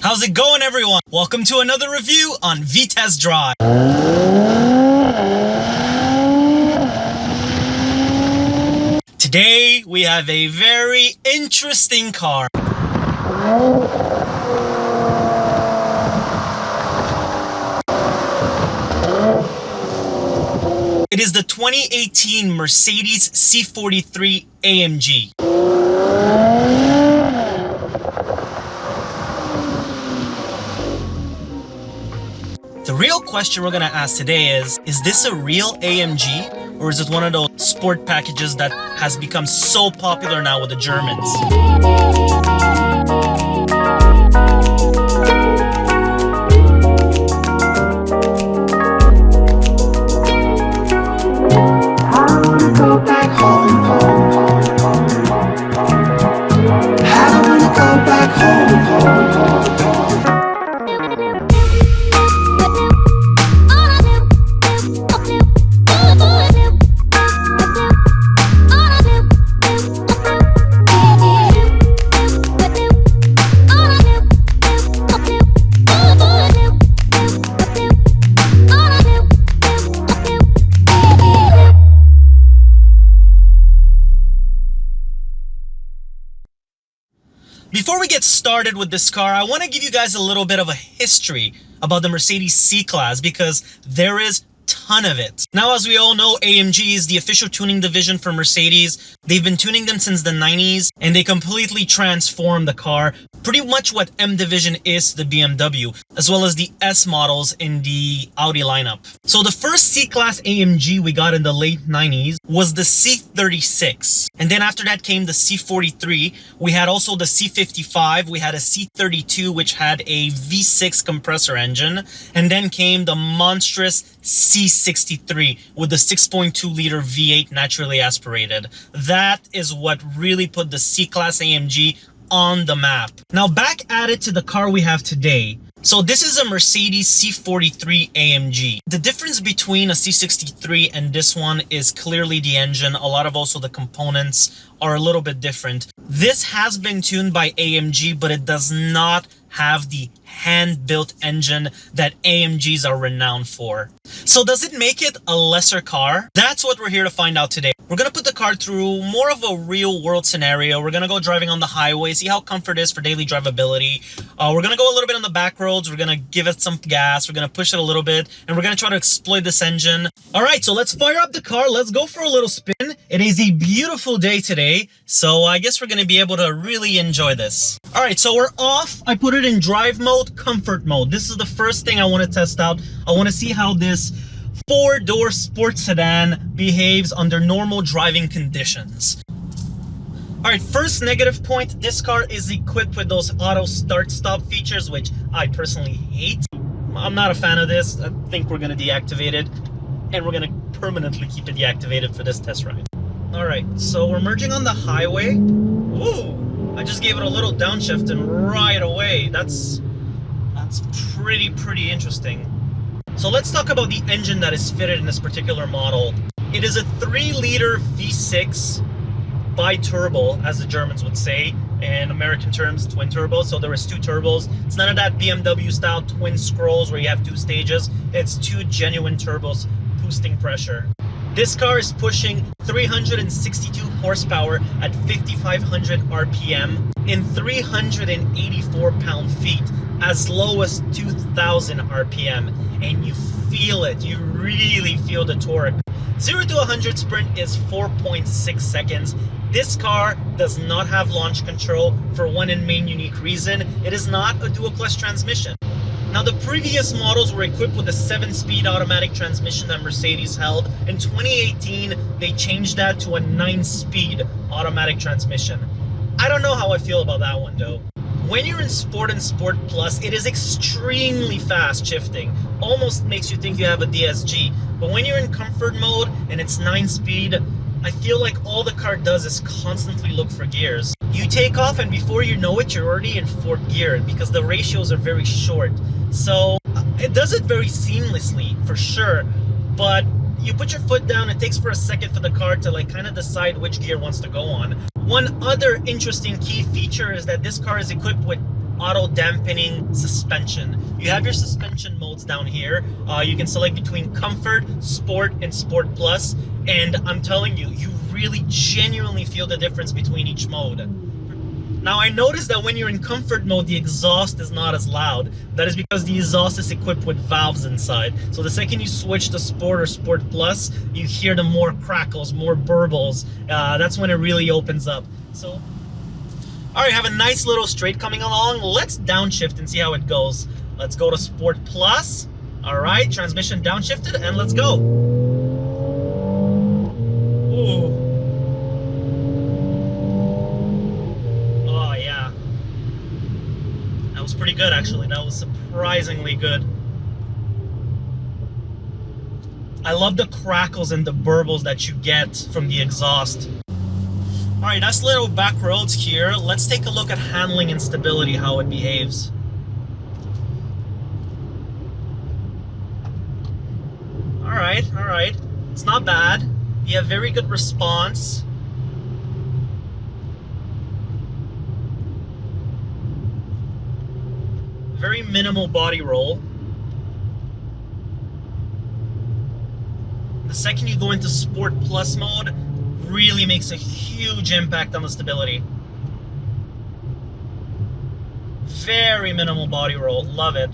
How's it going, everyone? Welcome to another review on V-Test Drive. Today we have a very interesting car. It is the 2018 Mercedes C43 AMG. The real question we're gonna ask today is this a real AMG? Or is it one of those sport packages that has become so popular now with the Germans? Before we get started with this car, I want to give you guys a little bit of a history about the Mercedes C-Class because there is a ton of it. Now, as we all know, AMG is the official tuning division for Mercedes. They've been tuning them since the 90s and they completely transformed the car. Pretty much what M division is to the BMW, as well as the S models in the Audi lineup. So the first C-Class AMG we got in the late 90s was the C36. And then after that came the C43. We had also the C55. We had a C32, which had a V6 compressor engine. And then came the monstrous C63 with the 6.2 liter V8 naturally aspirated. That is what really put the C-Class AMG on the map. Now back at it to the car we have today. So this is a Mercedes C43 AMG. The difference between a C63 and this one is clearly the engine. A lot of also the components are a little bit different. This has been tuned by AMG, but it does not have the hand-built engine that AMGs are renowned for. So does it make it a lesser car? That's what we're here to find out today. We're going to put the car through more of a real-world scenario. We're going to go driving on the highway, see how comfort is for daily drivability. We're going to go a little bit on the back roads. We're going to give it some gas. We're going to push it a little bit, and we're going to try to exploit this engine. All right, so let's fire up the car. Let's go for a little spin. It is a beautiful day today, so I guess we're going to be able to really enjoy this. All right, so we're off. I put it in drive mode, comfort mode. This is the first thing I want to test out. I want to see how this four-door sports sedan behaves under normal driving conditions. All right, first negative point, this car is equipped with those auto start-stop features, which I personally hate. I'm not a fan of this. I think we're going to deactivate it, and we're going to permanently keep it deactivated for this test ride. All right, so we're merging on the highway. Woo! I just gave it a little downshift, and right away, that's pretty interesting. So let's talk about the engine that is fitted in this particular model. It is a 3-liter V6 bi-turbo, as the Germans would say. In American terms, twin turbo. So there is 2 turbos. It's none of that BMW style twin scrolls where you have 2 stages. It's 2 genuine turbos boosting pressure. This car is pushing 362 horsepower at 5,500 RPM in 384 pound-feet, as low as 2,000 RPM, and you feel it. You really feel the torque. 0 to 100 sprint is 4.6 seconds. This car does not have launch control for one and main unique reason. It is not a dual clutch transmission. Now, the previous models were equipped with a 7-speed automatic transmission that Mercedes held. In 2018, they changed that to a 9-speed automatic transmission. I don't know how I feel about that one, though. When you're in Sport and Sport Plus, it is extremely fast shifting. Almost makes you think you have a DSG. But when you're in comfort mode and it's 9-speed, I feel like all the car does is constantly look for gears. You take off and before you know it, you're already in 4th gear because the ratios are very short. So it does it very seamlessly for sure, but you put your foot down, it takes for a second for the car to like kind of decide which gear wants to go on. One other interesting key feature is that this car is equipped with auto dampening suspension. You have your suspension modes down here. You can select between Comfort, Sport, and Sport Plus. And I'm telling you, you really genuinely feel the difference between each mode. Now I noticed that when you're in Comfort mode, the exhaust is not as loud. That is because the exhaust is equipped with valves inside. So the second you switch to Sport or Sport Plus, you hear the more crackles, more burbles. That's when it really opens up. So, all right, have a nice little straight coming along. Let's downshift and see how it goes. Let's go to Sport Plus. All right, transmission downshifted, and let's go. Ooh. Was pretty good, actually. That was surprisingly good. I love the crackles and the burbles that you get from the exhaust. Alright, nice little back roads here. Let's take a look at handling and stability, how it behaves. Alright. It's not bad. You have very good response. Very minimal body roll. The second you go into Sport Plus mode, really makes a huge impact on the stability. Very minimal body roll, love it.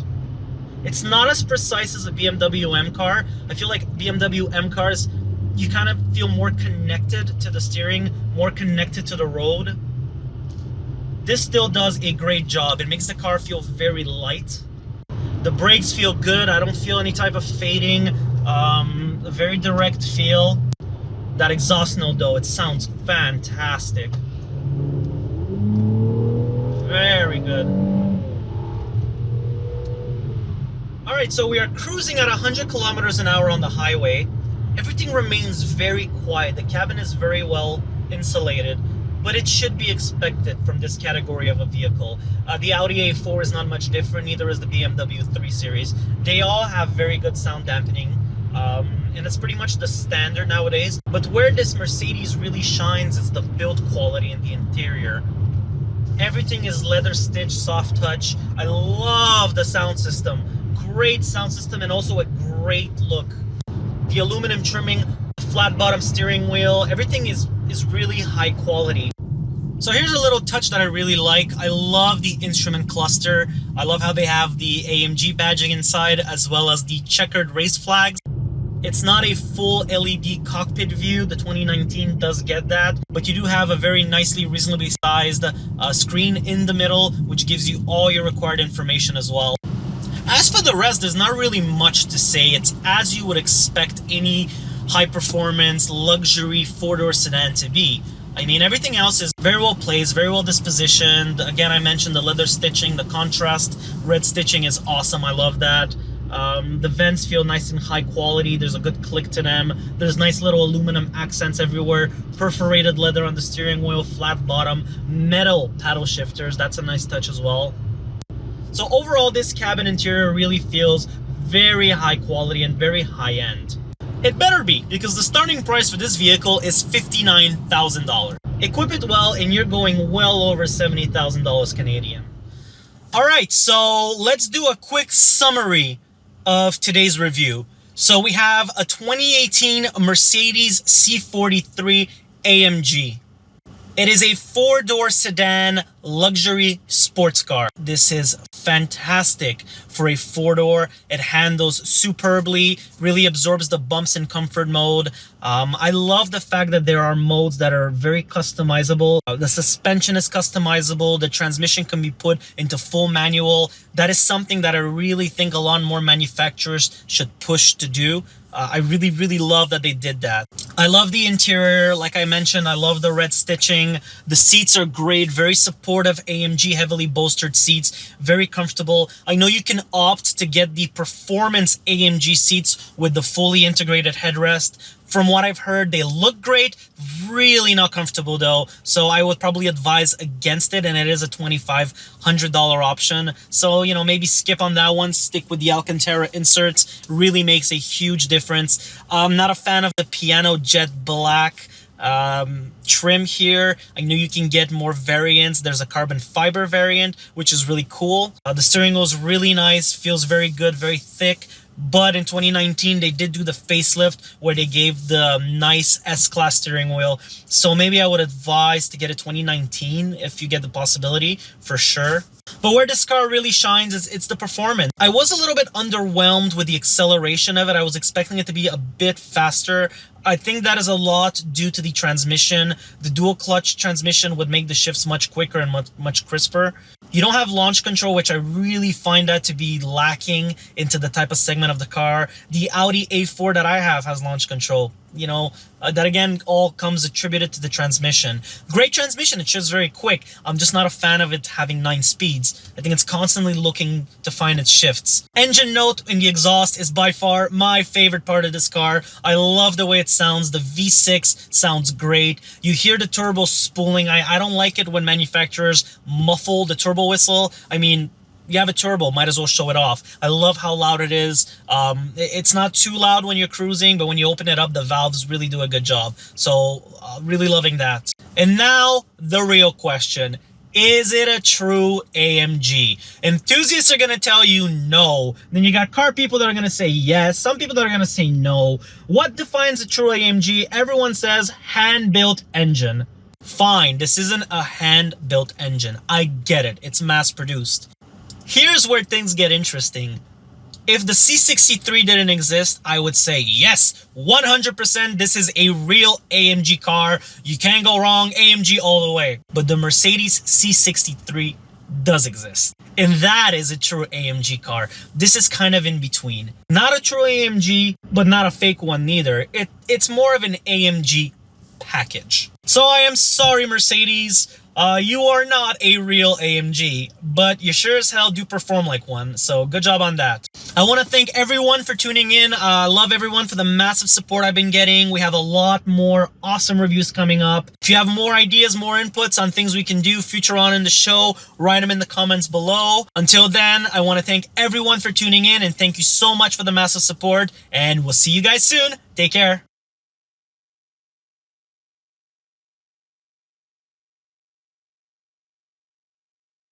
It's not as precise as a BMW M car. I feel like BMW M cars, you kind of feel more connected to the steering, more connected to the road. This still does a great job. It makes the car feel very light. The brakes feel good. I don't feel any type of fading. A very direct feel. That exhaust note though, it sounds fantastic. Very good. Alright, so we are cruising at 100 kilometers an hour on the highway. Everything remains very quiet. The cabin is very well insulated. But it should be expected from this category of a vehicle. The Audi A4 is not much different, neither is the BMW 3 Series. They all have very good sound dampening, and it's pretty much the standard nowadays. But where this Mercedes really shines is the build quality in the interior. Everything is leather stitched, soft touch. I love the sound system. Great sound system and also a great look. The aluminum trimming, flat bottom steering wheel, everything is really high quality. So here's a little touch that I really like. I love the instrument cluster. I love how they have the AMG badging inside as well as the checkered race flags. It's not a full LED cockpit view. The 2019 does get that, but you do have a very nicely, reasonably sized screen in the middle, which gives you all your required information as well. As for the rest, there's not really much to say. It's as you would expect any high-performance, luxury four-door sedan to be. I mean, everything else is very well placed, very well dispositioned. Again, I mentioned the leather stitching, the contrast red stitching is awesome. I love that. The vents feel nice and high quality. There's a good click to them. There's nice little aluminum accents everywhere. Perforated leather on the steering wheel, flat bottom, metal paddle shifters. That's a nice touch as well. So overall, this cabin interior really feels very high quality and very high end. It better be, because the starting price for this vehicle is $59,000. Equip it well and you're going well over $70,000 Canadian. Alright, so let's do a quick summary of today's review. So we have a 2018 Mercedes C43 AMG. It is a four-door sedan luxury sports car. This is fantastic for a four-door. It handles superbly, really absorbs the bumps in comfort mode. I love the fact that there are modes that are very customizable. The suspension is customizable. The transmission can be put into full manual. That is something that I really think a lot more manufacturers should push to do. I really love that they did that. I love the interior. Like I mentioned, I love the red stitching. The seats are great, very supportive AMG heavily bolstered seats, very comfortable. I know you can opt to get the performance AMG seats with the fully integrated headrest. From what I've heard, they look great, really not comfortable though. So I would probably advise against it, and it is a $2,500 option. So, you know, maybe skip on that one, stick with the Alcantara inserts. Really makes a huge difference. I'm not a fan of the piano jet black. trim here. I know you can get more variants. There's a carbon fiber variant, which is really cool. The steering wheel is really nice, feels very good, very thick. But in 2019, they did do the facelift where they gave the nice S-Class steering wheel. So maybe I would advise to get a 2019 if you get the possibility, for sure. But where this car really shines is it's the performance. I was a little bit underwhelmed with the acceleration of it. I was expecting it to be a bit faster. I think that is a lot due to the transmission. The dual clutch transmission would make the shifts much quicker and much crisper. You don't have launch control, which I really find that to be lacking into the type of segment of the car. The Audi A4 that I have has launch control. You know, that again all comes attributed to the transmission. Great transmission, it shifts very quick. I'm just not a fan of it having 9 speeds. I think it's constantly looking to find its shifts. Engine note in the exhaust is by far my favorite part of this car. I love the way it sounds. The V6 sounds great. You hear the turbo spooling. I don't like it when manufacturers muffle the turbo whistle. I mean, you have a turbo, might as well show it off. I love how loud it is. It's not too loud when you're cruising, but when you open it up, the valves really do a good job. So really loving that. And now the real question. Is it a true AMG? Enthusiasts are going to tell you no. Then you got car people that are going to say yes. Some people that are going to say no. What defines a true AMG? Everyone says hand-built engine. Fine, this isn't a hand-built engine. I get it. It's mass-produced. Here's where things get interesting. If the C63 didn't exist, I would say yes, 100% this is a real AMG car. You can't go wrong, AMG all the way. But the Mercedes C63 does exist. And that is a true AMG car. This is kind of in between. Not a true AMG, but not a fake one neither. It's more of an AMG package. So I am sorry, Mercedes. You are not a real AMG, but you sure as hell do perform like one, so good job on that. I want to thank everyone for tuning in. I love everyone for the massive support I've been getting. We have a lot more awesome reviews coming up. If you have more ideas, more inputs on things we can do future on in the show, write them in the comments below. Until then, I want to thank everyone for tuning in, and thank you so much for the massive support, and we'll see you guys soon. Take care.